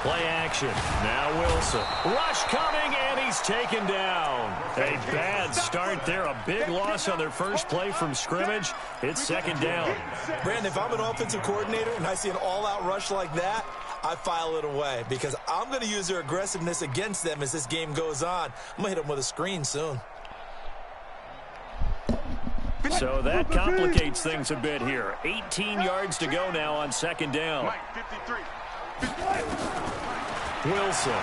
Play action. Now Wilson. Rush coming, and he's taken down. A bad start there. A big loss on their first play from scrimmage. It's second down. Brandon, if I'm an offensive coordinator and I see an all-out rush like that, I file it away because I'm going to use their aggressiveness against them as this game goes on. I'm going to hit them with a screen soon. So that complicates things a bit here. 18 yards to go now on second down. Wilson.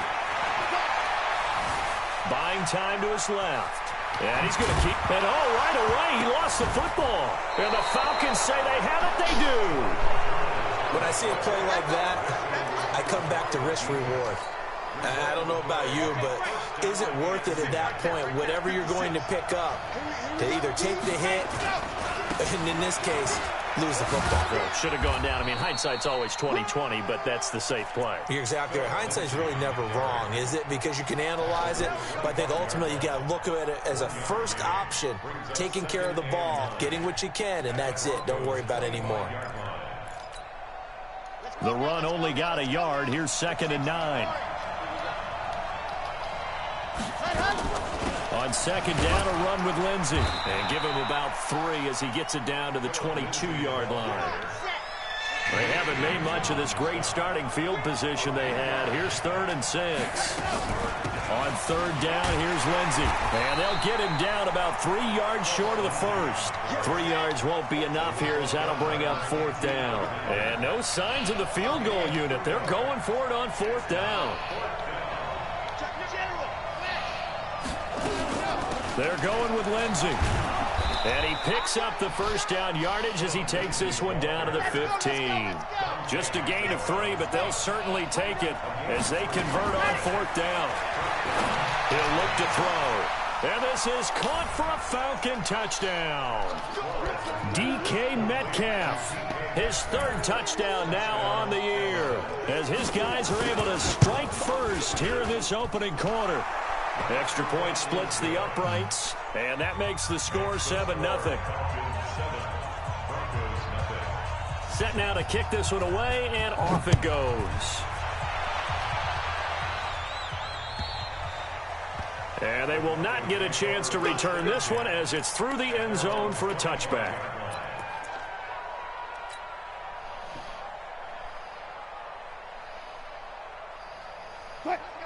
Buying time to his left. And he's going to keep it. Oh, right away, he lost the football. And the Falcons say they have it. They do. When I see a play like that, I come back to risk-reward. I don't know about you, but is it worth it at that point, whatever you're going to pick up, to either take the hit, and in this case, lose the football? Well, should have gone down. I mean, hindsight's always 20/20, but that's the safe play. You're exactly right. Hindsight's really never wrong, is it? Because you can analyze it, but I think ultimately you got to look at it as a first option, taking care of the ball, getting what you can, and that's it. Don't worry about it anymore. The run only got a yard. Here's 2nd and 9. On second down, a run with Lindsey. And give him about 3 as he gets it down to the 22-yard line. They haven't made much of this great starting field position they had. Here's 3rd and 6. On 3rd down, here's Lindsey. And they'll get him down about 3 yards short of the first. 3 yards won't be enough here as that'll bring up 4th down. And no signs of the field goal unit. They're going for it on 4th down. They're going with Lindsey. And he picks up the first down yardage as he takes this one down to the 15. Just a gain of 3, but they'll certainly take it as they convert on 4th down. He'll look to throw. And this is caught for a Falcon touchdown. DK Metcalf. His 3rd touchdown now on the year as his guys are able to strike first here in this opening quarter. Extra point splits the uprights, and that makes the score 7-0. Set now to kick this one away, and off it goes. And they will not get a chance to return this one as it's through the end zone for a touchback.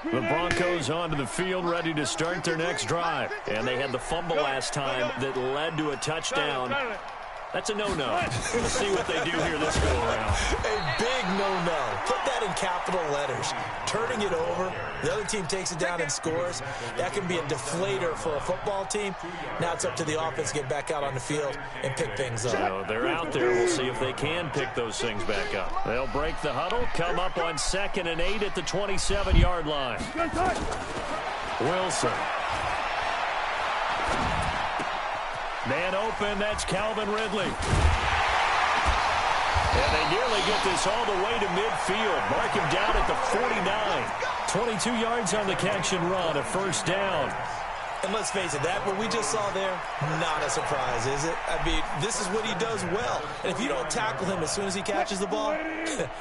The Broncos onto the field, ready to start their next drive. And they had the fumble last time that led to a touchdown. That's a no-no. We'll see what they do here this go-around. A big no-no. Put that in capital letters. Turning it over, the other team takes it down and scores. That can be a deflator for a football team. Now it's up to the offense to get back out on the field and pick things up. So they're out there. We'll see if they can pick those things back up. They'll break the huddle, come up on 2nd and 8 at the 27-yard line. Wilson. Man open, that's Calvin Ridley. And they nearly get this all the way to midfield. Mark him down at the 49. 22 yards on the catch and run, a 1st down. And let's face it, that what we just saw there, not a surprise, is it? I mean, this is what he does well. And if you don't tackle him as soon as he catches the ball,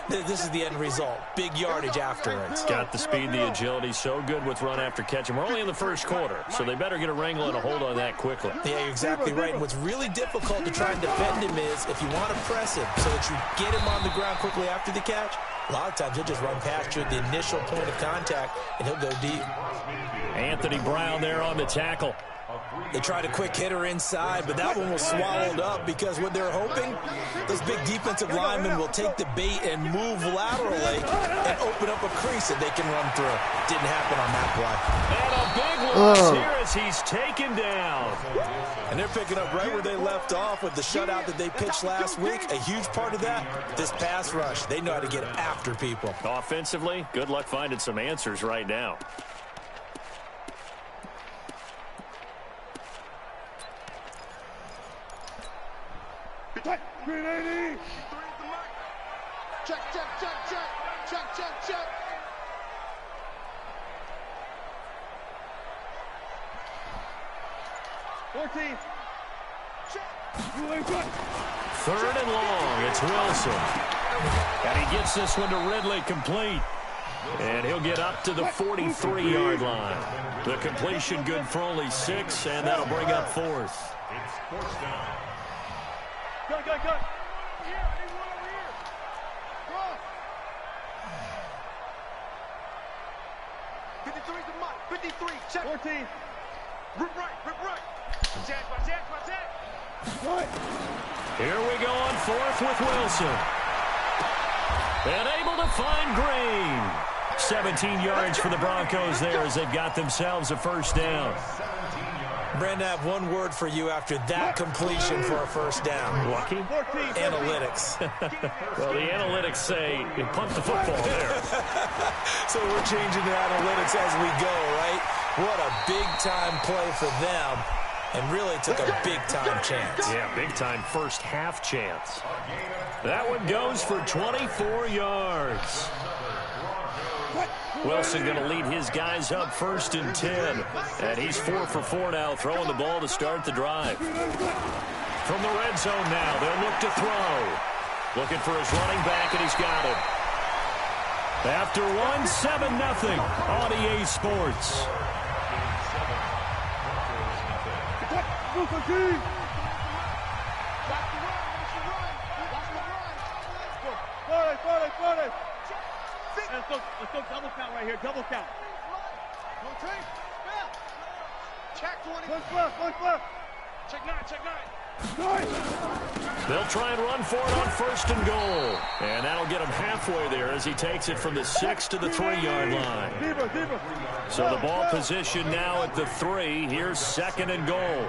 this is the end result. Big yardage afterwards. Got the speed, the agility, so good with run after catch. And we're only in the first quarter, so they better get a wrangle and a hold on that quickly. Yeah, you're exactly right. And what's really difficult to try and defend him is if you want to press him so that you get him on the ground quickly after the catch, a lot of times he'll just run past you at the initial point of contact, and he'll go deep. Anthony Brown there on the tackle. They tried a quick hitter inside, but that one was swallowed up because what they're hoping, those big defensive linemen will take the bait and move laterally and open up a crease that they can run through. Didn't happen on that play. And a big loss here as he's taken down. And they're picking up right where they left off with the shutout that they pitched last week. A huge part of that, this pass rush. They know how to get after people. Offensively, good luck finding some answers right now. Green 80. Check, check, check, check, check, check, check. Check. Third and long. It's Wilson. And he gets this one to Ridley complete. And he'll get up to the 43-yard line. The completion good for only 6, and that'll bring up 4th. It's fourth down. Go. Here, I need one over here. Cross. 53 to Mike. 53. Check. 14. Rip right. Watch that. Here we go on 4th with Wilson. And able to find Green. 17 yards for the Broncos there as they've got themselves a first down. Brandon, I have one word for you after that completion for a first down. Lucky? Analytics. Well, the analytics say you punt the football there. So we're changing the analytics as we go, right? What a big-time play for them. And really took a big-time chance. Yeah, big-time first-half chance. That one goes for 24 yards. Wilson going to lead his guys up 1st and 10. And he's 4 for 4 now, throwing the ball to start the drive. From the red zone now, they'll look to throw. Looking for his running back, and he's got him. After 7-0 on EA Sports. Let's go double count right here. Double count. Check 20. One left. Check 9. They'll try and run for it on 1st and goal. And that'll get him halfway there as he takes it from the 6 to the 3-yard line. So the ball position now at the 3. Here's 2nd and goal.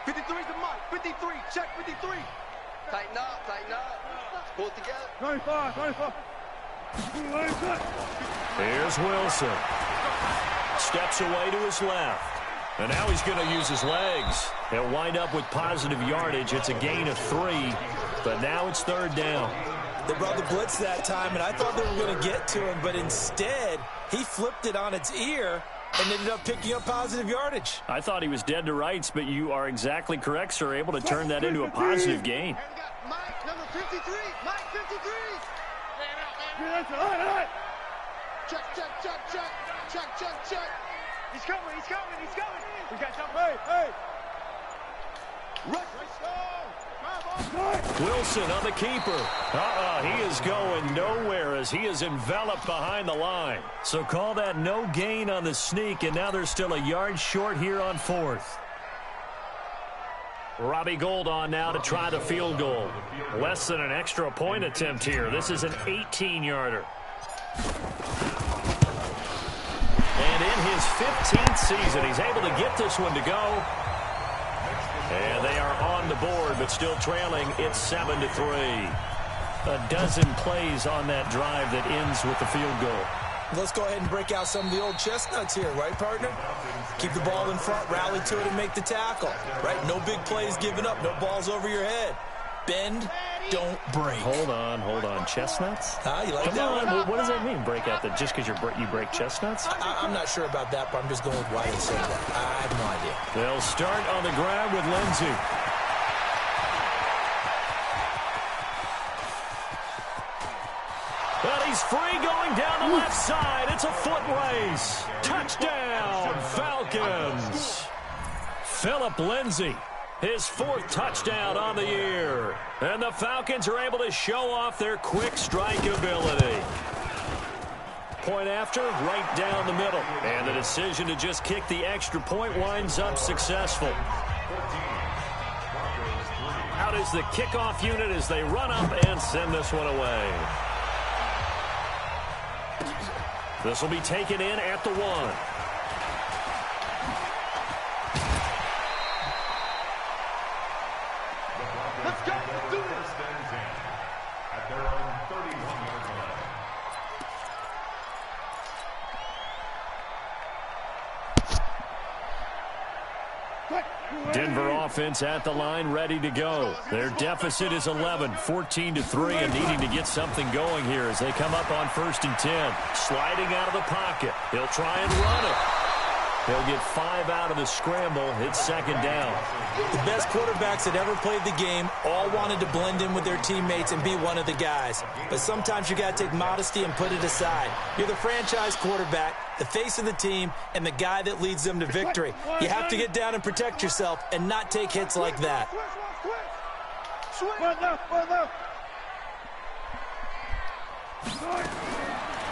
53 to Mike. 53. Check 53. Tighten up. Pull it together. 95. Here's Wilson. Steps away to his left. And now he's going to use his legs. He'll wind up with positive yardage. It's a gain of 3, but now it's 3rd down. They brought the blitz that time, and I thought they were going to get to him, but instead, he flipped it on its ear and ended up picking up positive yardage. I thought he was dead to rights, but you are exactly correct, sir. Able to turn that into a positive gain. And we got Mike, number 53. Mike, 53. Man out, man. Check. He's coming. We got something. Hey. Wilson on the keeper. He is going nowhere as he is enveloped behind the line. So call that no gain on the sneak, and now they're still a yard short here on 4th. Robbie Gould on now to try the field goal. Less than an extra point attempt here. This is an 18-yarder. And in his 15th season, he's able to get this one to go. And they are on the board, but still trailing. It's 7-3. A dozen plays on that drive that ends with the field goal. Let's go ahead and break out some of the old chestnuts here, right, partner? Keep the ball in front, rally to it, and make the tackle, right? No big plays given up, no balls over your head. Bend, don't break. Hold on. Chestnuts? You like Come that on. one? What does that mean, break out? Just because you break chestnuts? I'm not sure about that, but I'm just going with why they say that. I have no idea. They'll start on the ground with Lindsey. But he's free going down the left side. It's a foot race. Touchdown, Falcons. Philip Lindsay, his 4th touchdown on the year. And the Falcons are able to show off their quick strike ability. Point after, right down the middle. And the decision to just kick the extra point winds up successful. Out is the kickoff unit as they run up and send this one away. This will be taken in at the 1. Let's go. Let's do this. At their own 31-yard line. Denver offense at the line, ready to go. Their deficit is 11, 14-3, and needing to get something going here as they come up on 1st and 10. Sliding out of the pocket. He'll try and run it. He'll get 5 out of the scramble. It's second down. The best quarterbacks that ever played the game all wanted to blend in with their teammates and be one of the guys. But sometimes you got to take modesty and put it aside. You're the franchise quarterback, the face of the team, and the guy that leads them to victory. You have to get down and protect yourself and not take hits like that.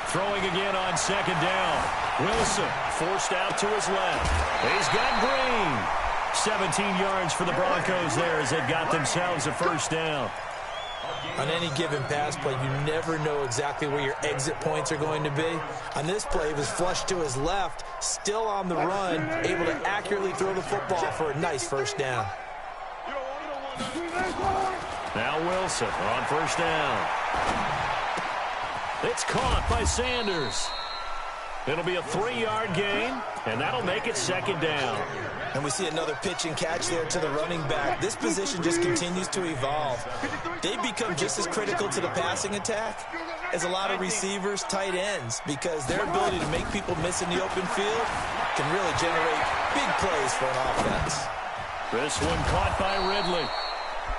Throwing again on second down. Wilson forced out to his left. He's got Green. 17 yards for the Broncos there as they got themselves a first down. On any given pass play, you never know exactly where your exit points are going to be. On this play, it was flushed to his left, still on the run, able to accurately throw the football for a nice first down. Now Wilson on first down. It's caught by Sanders. It'll be a 3-yard gain, and that'll make it second down. And we see another pitch and catch there to the running back. This position just continues to evolve. They become just as critical to the passing attack as a lot of receivers, tight ends, because their ability to make people miss in the open field can really generate big plays for an offense. This one caught by Ridley.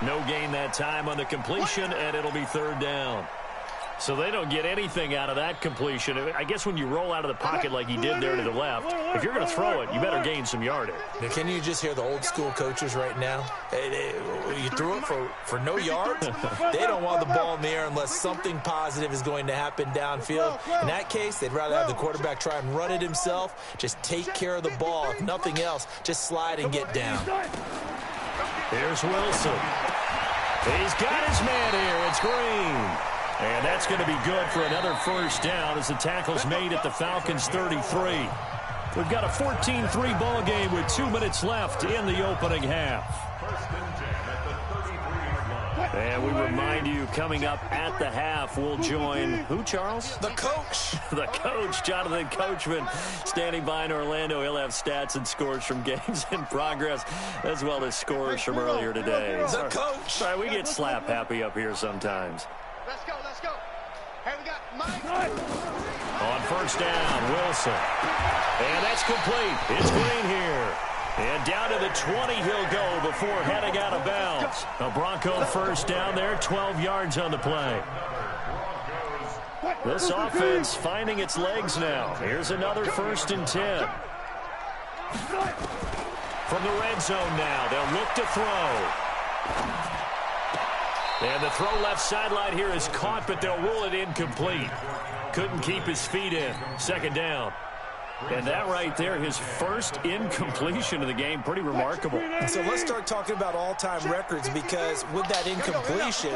No gain that time on the completion, and it'll be third down. So they don't get anything out of that completion. I guess when you roll out of the pocket like he did there to the left, if you're going to throw it, you better gain some yardage. Now, can you just hear the old school coaches right now? You threw it for no yards? They don't want the ball in the air unless something positive is going to happen downfield. In that case, they'd rather have the quarterback try and run it himself, just take care of the ball. If nothing else, just slide and get down. Here's Wilson. He's got his man here. It's Green. And that's going to be good for another first down as the tackle's made at the Falcons' 33. We've got a 14-3 ball game with 2 minutes left in the opening half. And we remind you, coming up at the half, we'll join who, Charles? The coach. The coach, Jonathan Coachman, standing by in Orlando. He'll have stats and scores from games in progress, as well as scores from earlier today. The coach. Sorry, we get slap happy up here sometimes. Let's go, let's go. Hey, we got Mike. On first down, Wilson. And that's complete. It's Green here. And down to the 20 he'll go before heading out of bounds. A Bronco first down there, 12 yards on the play. This offense finding its legs now. Here's another 1st and 10. From the red zone now, they'll look to throw. And the throw left sideline here is caught, but they'll rule it incomplete. Couldn't keep his feet in. Second down. And that right there, his first incompletion of the game, pretty remarkable. And so let's start talking about all-time records, because with that incompletion,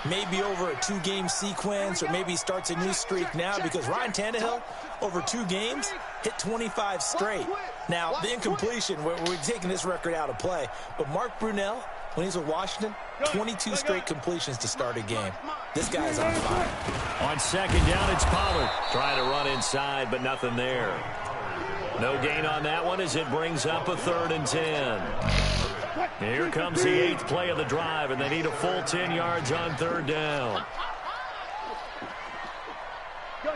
maybe over a 2-game sequence, or maybe he starts a new streak now, because Ryan Tannehill, over 2 games, hit 25 straight. Now, the incompletion, we're taking this record out of play, but Mark Brunell, when he's with Washington, 22 straight completions to start a game. This guy's on fire. On second down, it's Pollard. Trying to run inside, but nothing there. No gain on that one as it brings up a 3rd and 10. Here comes the 8th play of the drive, and they need a full 10 yards on 3rd down. Go.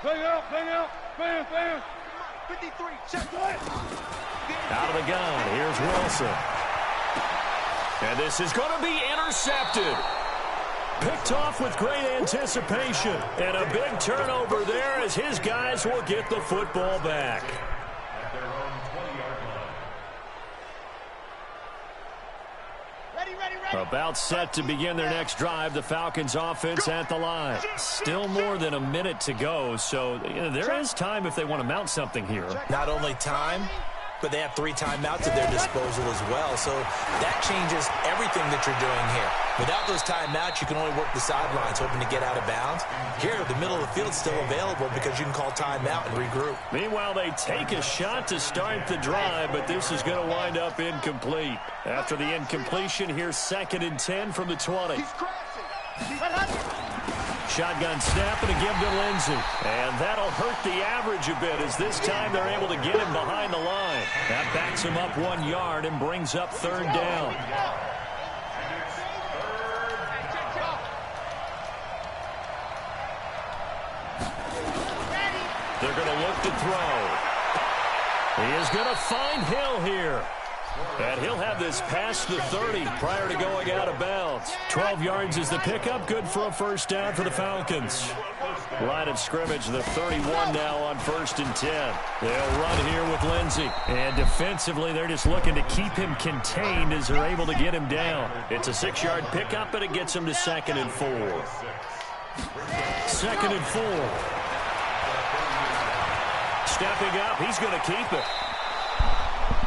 Bang out. Bam. 53, check. Out of the gun, here's Wilson. And this is going to be intercepted. Picked off with great anticipation. And a big turnover there as his guys will get the football back. About set to begin their next drive, the Falcons offense at the line. Still more than a minute to go, so there is time if they want to mount something here. Not only time, but they have 3 timeouts at their disposal as well. So that changes everything that you're doing here. Without those timeouts, you can only work the sidelines, hoping to get out of bounds. Here, the middle of the field is still available because you can call timeout and regroup. Meanwhile, they take a shot to start the drive, but this is going to wind up incomplete. After the incompletion, here's 2nd and 10 from the 20. Shotgun snap and a give to Lindsey. And that'll hurt the average a bit as this time they're able to get him behind the line. That backs him up 1 yard and brings up 3rd down. They're going to look to throw. He is going to find Hill here. And he'll have this past the 30 prior to going out of bounds. 12 yards is the pickup. Good for a first down for the Falcons. Line of scrimmage, the 31 now on 1st and 10. They'll run here with Lindsey. And defensively, they're just looking to keep him contained as they're able to get him down. It's a 6-yard pickup, and it gets him to 2nd and 4. 2nd and 4. Stepping up, he's going to keep it.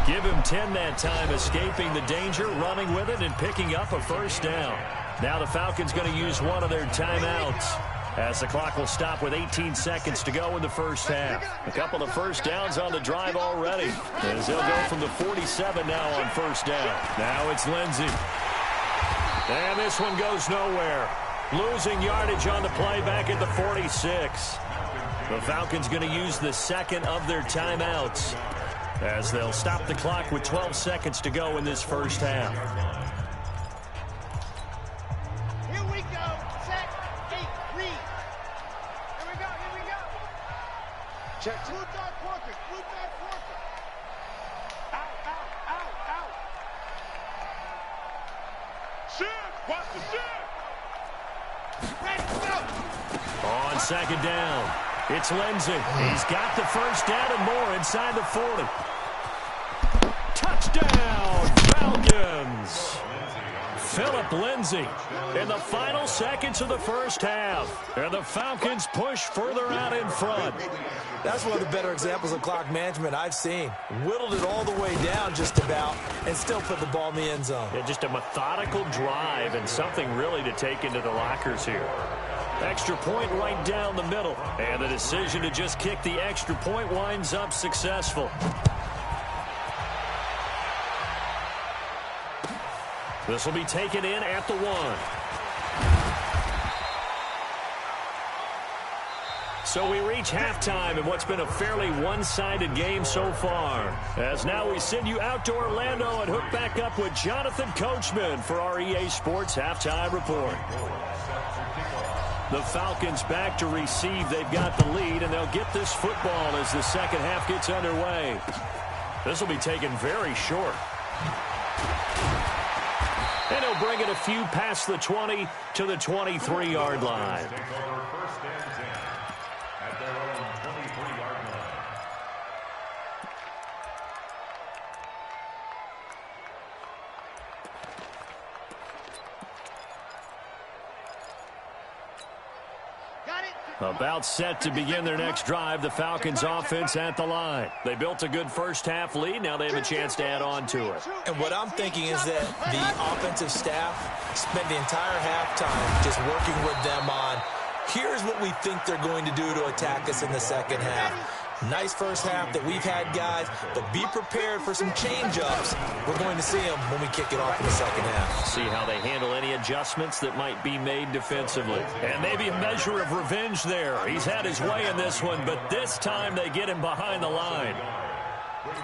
Give him 10 that time, escaping the danger, running with it, and picking up a first down. Now the Falcons going to use one of their timeouts as the clock will stop with 18 seconds to go in the first half. A couple of first downs on the drive already as they'll go from the 47 now on first down. Now it's Lindsey. And this one goes nowhere. Losing yardage on the play back at the 46. The Falcons going to use the second of their timeouts as they'll stop the clock with 12 seconds to go in this first half. Here we go. Set, 8, read. Here we go, here we go. Check. Blue dot Porker, blue dot Porker. Out, out, out, out. Shoot, watch the shoot. Ready, go. On second down, it's Lindsey. He's got the first down and more inside the 40. Touchdown, Falcons! Phillip Lindsey in the final seconds of the first half. And the Falcons push further out in front. That's one of the better examples of clock management I've seen. Whittled it all the way down just about and still put the ball in the end zone. Yeah, just a methodical drive and something really to take into the lockers here. Extra point right down the middle. And the decision to just kick the extra point winds up successful. This will be taken in at the 1. So we reach halftime in what's been a fairly one-sided game so far. As now we send you out to Orlando and hook back up with Jonathan Coachman for our EA Sports Halftime Report. The Falcons back to receive. They've got the lead, and they'll get this football as the second half gets underway. This will be taken very short. And he'll bring it a few past the 20 to the 23-yard line. About set to begin their next drive, the Falcons offense at the line. They built a good first half lead. Now they have a chance to add on to it. And what I'm thinking is that the offensive staff spent the entire halftime just working with them on, here's what we think they're going to do to attack us in the second half. Nice first half that we've had, guys, but be prepared for some change-ups. We're going to see them when we kick it off in the second half. See how they handle any adjustments that might be made defensively. And maybe a measure of revenge there. He's had his way in this one, but this time they get him behind the line. Okay,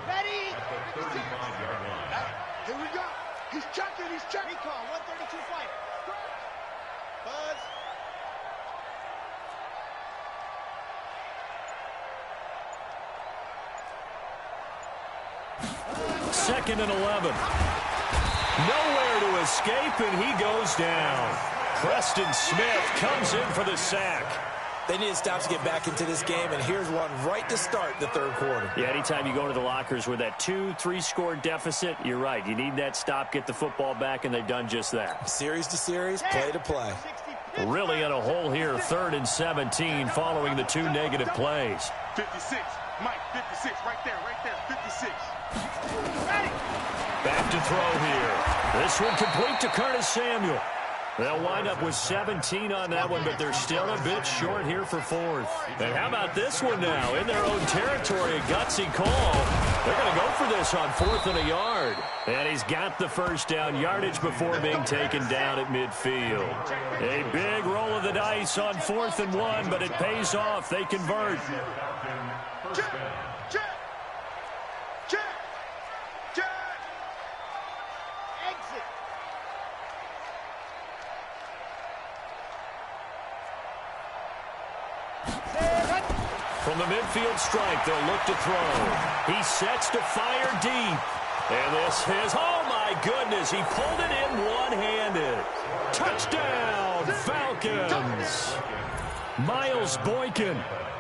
ready? Here we go. He's checking, he's checking. Recall, 132 fight. Buzz. Second and 11. Nowhere to escape, and he goes down. Preston Smith comes in for the sack. They need stops to get back into this game, and here's one right to start the third quarter. Yeah, anytime you go to the lockers with that 2-3 score deficit, you're right. You need that stop, get the football back, and they've done just that. Series to series, play to play. Really in a hole here, 3rd and 17, following the 2 negative plays. 56, Mike, 56, right there, 56. Back to throw here. This one complete to Curtis Samuel. They'll wind up with 17 on that one, but they're still a bit short here for 4th. And how about this one now? In their own territory, a gutsy call. They're going to go for this on 4th and a yard. And he's got the first down yardage before being taken down at midfield. A big roll of the dice on 4th and 1, but it pays off. They convert. Exit. From the midfield strike, they'll look to throw. He sets to fire deep. And this is, oh my goodness, he pulled it in one-handed. Touchdown, Falcons. Miles Boykin,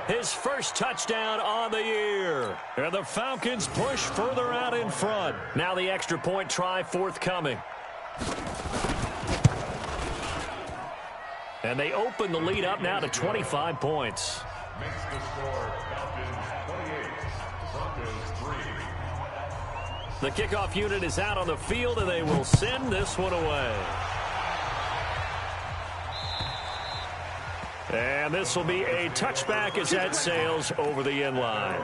his first touchdown on the year. And the Falcons push further out in front. Now the extra point try forthcoming. And they open the lead up now to 25 points. Makes the score Falcons 28, Broncos 3. The kickoff unit is out on the field, and they will send this one away. And this will be a touchback as that sails over the end line.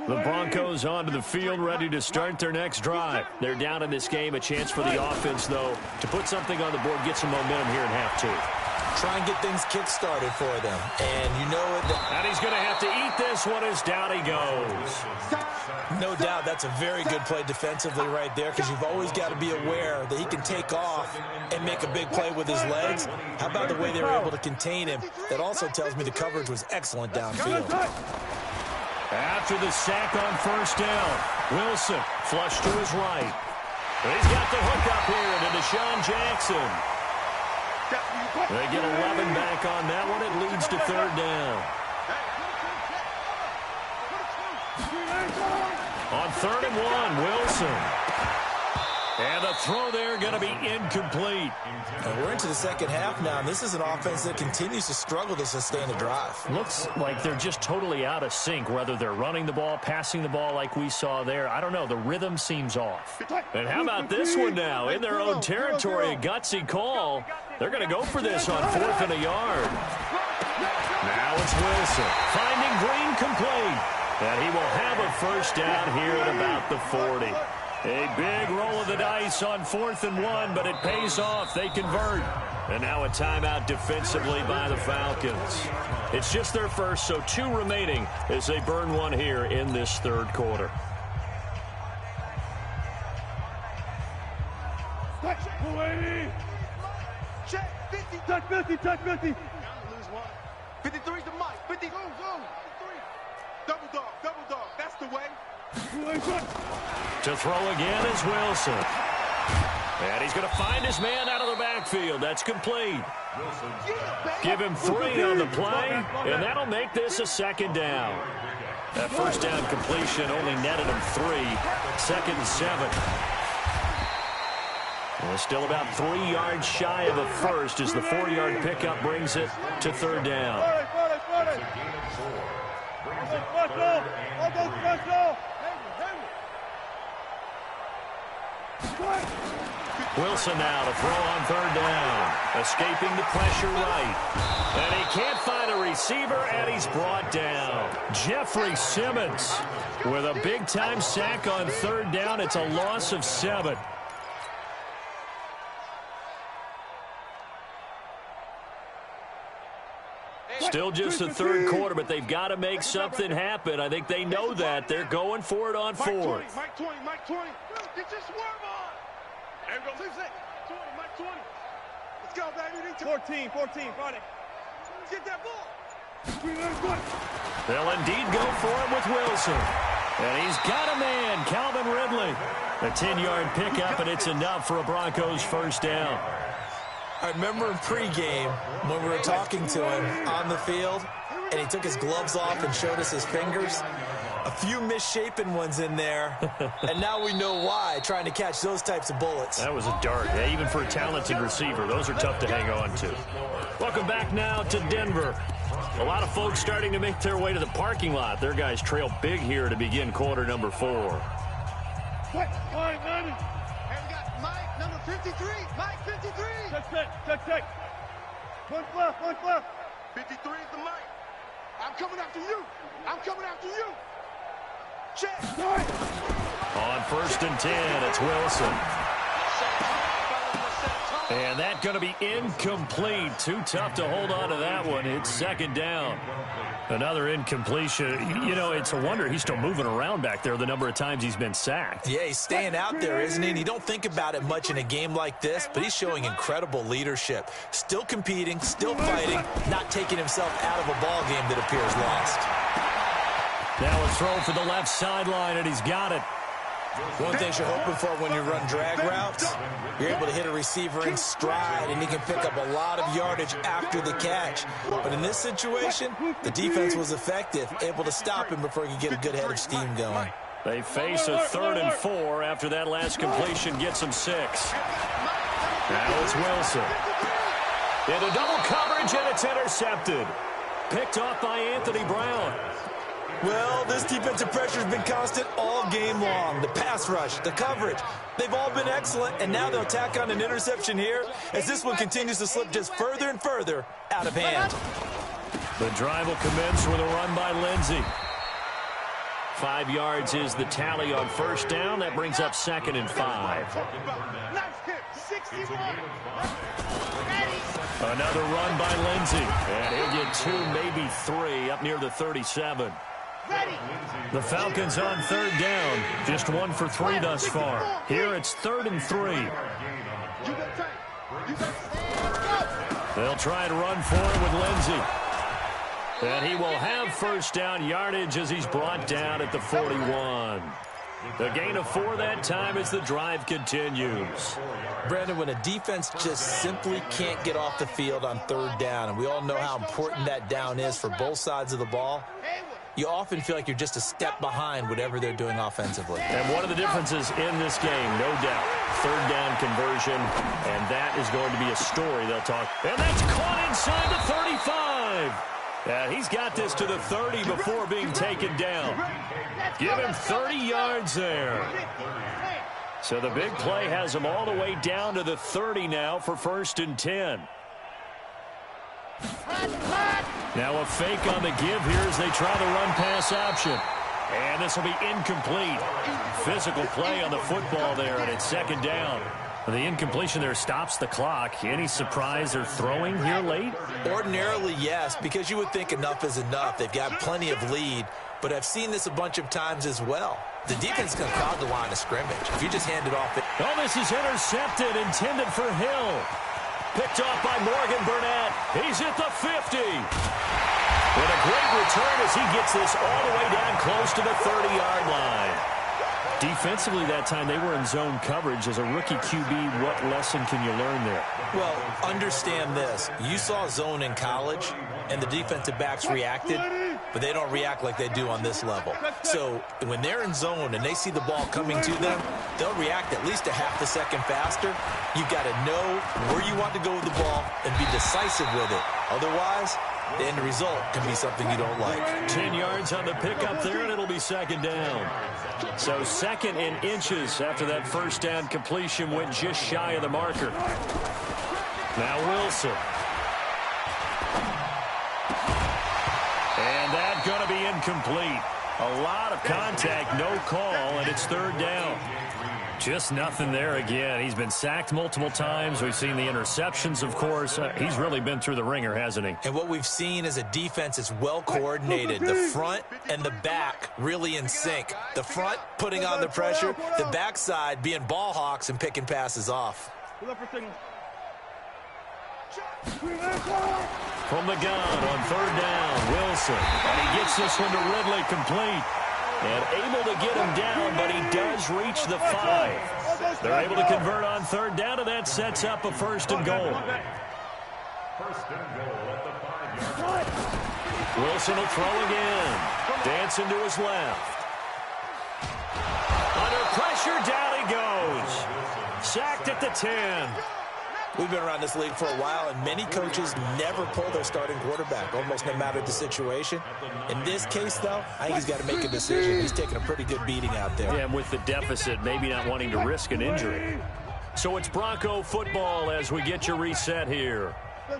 The Broncos onto the field, ready to start their next drive. They're down in this game. A chance for the offense, though, to put something on the board, get some momentum here in half two. Try and get things kick-started for them. And you know it. And he's going to have to eat this one as down he goes. No doubt that's a very good play defensively right there, because you've always got to be aware that he can take off and make a big play with his legs. How about the way they were able to contain him? That also tells me the coverage was excellent downfield. After the sack on first down, Wilson flushed to his right. He's got the hook up here to Deshaun Jackson. They get 11 back on that one. It leads to third down. On 3rd and 1, Wilson. And the throw there going to be incomplete. And we're into the second half now, and this is an offense that continues to struggle to sustain a drive. Looks like they're just totally out of sync, whether they're running the ball, passing the ball like we saw there. I don't know. The rhythm seems off. And how about this one now? In their own territory, a gutsy call. They're going to go for this on 4th and a yard. Now it's Wilson finding Green complete. And he will have a first down here at about the 40. A big roll of the dice on 4th and 1, but it pays off. They convert. And now a timeout defensively by the Falcons. It's just their first, so 2 remaining as they burn one here in this third quarter. Check 50. Touch 50, touch 50. Lose one. 53's the mic. 50, go. 53. Double dog. That's the way. To throw again is Wilson. And he's going to find his man out of the backfield. That's complete. Give him 3 on the play, and that'll make this a second down. That first down completion only netted him 3. 2nd and 7. Well, still about 3 yards shy of a first as the 4-yard pickup brings it to third down. Wilson now to throw on third down. Escaping the pressure right. And he can't find a receiver, and he's brought down. Jeffrey Simmons with a big-time sack on third down. It's a loss of 7. Still just the third quarter, but they've got to make something happen. I think they know that. They're going for it on 4th. Mike 20. Get your swerve on. There we go. 20, Mike 20. Let's go, baby. 14, Friday. Get that ball. They'll indeed go for it with Wilson. And he's got a man, Calvin Ridley. A 10-yard pickup, and it's enough for a Broncos first down. I remember in pregame when we were talking to him on the field, and he took his gloves off and showed us his fingers. A few misshapen ones in there, and now we know why, trying to catch those types of bullets. That was a dart. Yeah, even for a talented receiver, those are tough to hang on to. Welcome back now to Denver. A lot of folks starting to make their way to the parking lot. Their guys trail big here to begin quarter number 4. And we got Mike, number 53. Mike, 53. Check. Punch left. 53 is the Mike. I'm coming after you. Check. On 1st and 10, it's Wilson. And that's going to be incomplete. Too tough to hold on to that one. It's second down. Another incompletion. You know, it's a wonder he's still moving around back there the number of times he's been sacked. Yeah, he's staying out there, isn't he? And you don't think about it much in a game like this, but he's showing incredible leadership. Still competing, still fighting, not taking himself out of a ball game that appears lost. Now a throw for the left sideline, and he's got it. One thing you're hoping for when you run drag routes, you're able to hit a receiver in stride, and he can pick up a lot of yardage after the catch. But in this situation, the defense was effective, able to stop him before he could get a good head of steam going. They face a 3rd and 4 after that last completion gets him 6. Now it's Wilson. Into double coverage, and it's intercepted. Picked off by Anthony Brown. Well, this defensive pressure has been constant all game long. The pass rush, the coverage, they've all been excellent, and now they'll tack on an interception here as this one continues to slip just further and further out of hand. The drive will commence with a run by Lindsey. 5 yards is the tally on first down. That brings up 2nd and 5. Another run by Lindsey, and he'll get 2, maybe 3, up near the 37. The Falcons on 3rd down. Just 1 for 3 thus far. Here it's 3rd and 3. They'll try and run for it with Lindsey. And he will have first down yardage as he's brought down at the 41. The gain of 4 that time as the drive continues. Brandon, when a defense just simply can't get off the field on 3rd down, and we all know how important that down is for both sides of the ball, you often feel like you're just a step behind whatever they're doing offensively. And one of the differences in this game, no doubt, 3rd down conversion, and that is going to be a story they'll talk. And that's caught inside the 35. He's got this to the 30 before being taken down. Give him 30 yards there. So the big play has him all the way down to the 30 now for 1st and 10. Now a fake on the give here as they try the run-pass option. And this will be incomplete. Physical play on the football there, and it's 2nd down. The incompletion there stops the clock. Any surprise they're throwing here late? Ordinarily, yes, because you would think enough is enough. They've got plenty of lead, but I've seen this a bunch of times as well. The defense can crowd the line of scrimmage. If you just hand it off. Oh, this is intercepted, intended for Hill. Picked off by Morgan Burnett. He's at the 50. With a great return as he gets this all the way down close to the 30-yard line. Defensively that time, they were in zone coverage. As a rookie QB, what lesson can you learn there? Well, understand this. You saw zone in college, and the defensive backs reacted, but they don't react like they do on this level. So when they're in zone and they see the ball coming to them, they'll react at least a half a second faster. You've got to know where you want to go with the ball and be decisive with it. Otherwise, the end result can be something you don't like. 10 yards on the pickup there, and it'll be 2nd down. So 2nd and inches after that first down completion went just shy of the marker. Now Wilson. And that's going to be incomplete. A lot of contact, no call, and it's 3rd down. Just nothing there again. He's been sacked multiple times. We've seen the interceptions, of course. He's really been through the ringer, hasn't he? And what we've seen is a defense that's well coordinated. The front and the back really in sync. The front putting on the pressure, the backside being ball hawks and picking passes off. From the gun on 3rd down, Wilson. And he gets this one to Ridley complete. And able to get him down, but he does reach the 5. They're able to convert on 3rd down, and that sets up a 1st and goal. 1st and goal at the 5-yard line. Wilson will throw again. Dancing to his left. Under pressure, down he goes. Sacked at the 10. We've been around this league for a while, and many coaches never pull their starting quarterback, almost no matter the situation. In this case, though, I think he's got to make a decision. He's taking a pretty good beating out there. Yeah, and with the deficit, maybe not wanting to risk an injury. So it's Bronco football as we get your reset here.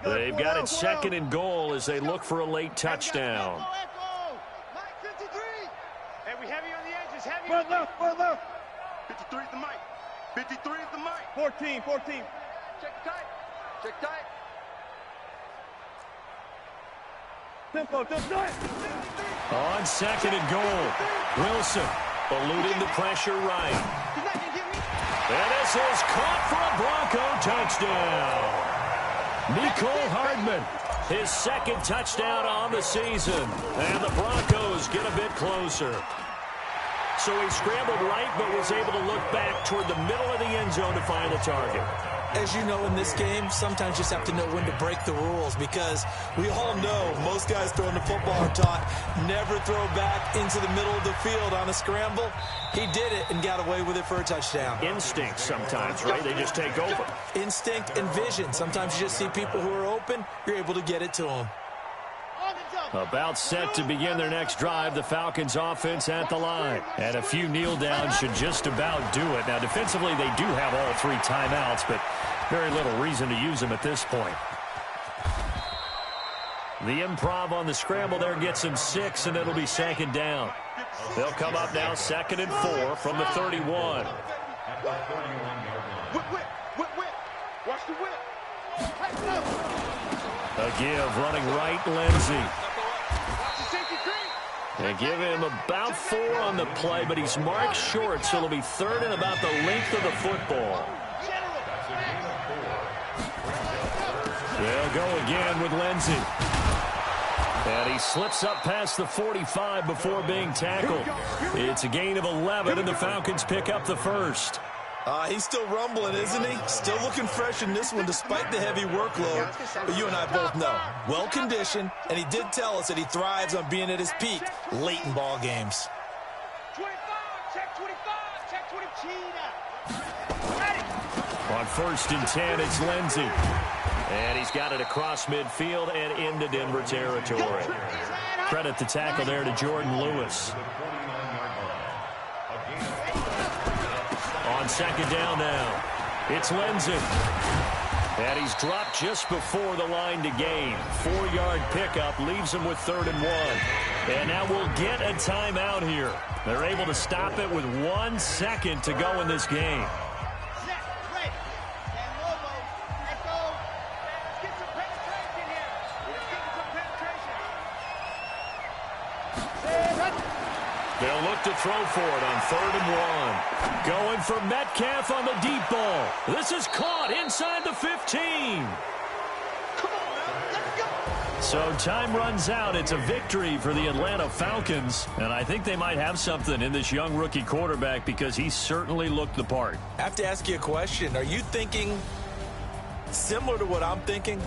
They've got it 2nd and goal as they look for a late touchdown. Hey, we heavy on the edges, heavy on the left. 53 is the mic. 53 is the mic. 14. Check tight. Check tight. On second and goal, Wilson eluding the pressure right. And this is caught for a Bronco touchdown. Nicole Hardman, his second touchdown on the season. And the Broncos get a bit closer. So he scrambled right, but was able to look back toward the middle of the end zone to find the target. As you know, in this game, sometimes you just have to know when to break the rules, because we all know most guys throwing the football are taught never throw back into the middle of the field on a scramble. He did it and got away with it for a touchdown. Instinct sometimes, right? They just take over. Instinct and vision. Sometimes you just see people who are open, you're able to get it to them. About set to begin their next drive, the Falcons offense at the line. And a few kneel downs should just about do it. Now, defensively, they do have all 3 timeouts, but very little reason to use them at this point. The improv on the scramble there gets him 6, and it'll be second down. They'll come up now 2nd and 4 from the 31. Watch the whip. A give running right, Lindsey. They give him about 4 on the play, but he's marked short, so it'll be 3rd and about the length of the football. They'll go again with Lindsey. And he slips up past the 45 before being tackled. It's a gain of 11, and the Falcons pick up the first. He's still rumbling, isn't he? Still looking fresh in this one despite the heavy workload. But you and I both know, well-conditioned, and he did tell us that he thrives on being at his peak late in ball games. 25, check 25, check 20. Cheetah. Ready. On 1st and 10, it's Lindsey. And he's got it across midfield and into Denver territory. Credit the tackle there to Jordan Lewis. On 2nd down now, it's Lindsey. And he's dropped just before the line to gain. 4-yard pickup leaves him with 3rd and 1. And now we'll get a timeout here. They're able to stop it with 1 second to go in this game. Set, ready. And Lobo, let's go. Let's get some penetration here. Let's get some penetration. They'll look to throw for it on 3rd and 1. Going for Metcalf on the deep ball. This is caught inside the 15. Come on, now. Let's go. So time runs out. It's a victory for the Atlanta Falcons. And I think they might have something in this young rookie quarterback, because he certainly looked the part. I have to ask you a question. Are you thinking similar to what I'm thinking?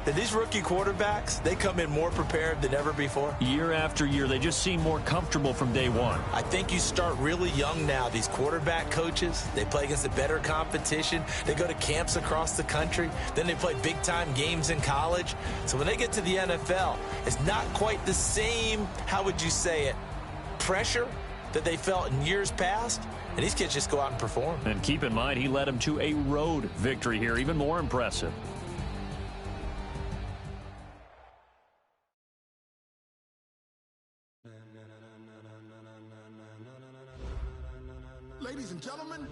That these rookie quarterbacks, they come in more prepared than ever before? Year after year, they just seem more comfortable from day one. I think you start really young now. These quarterback coaches, they play against a better competition. They go to camps across the country. Then they play big-time games in college. So when they get to the NFL, it's not quite the same, how would you say it, pressure that they felt in years past. And these kids just go out and perform. And keep in mind, he led them to a road victory here, even more impressive. Ladies and gentlemen,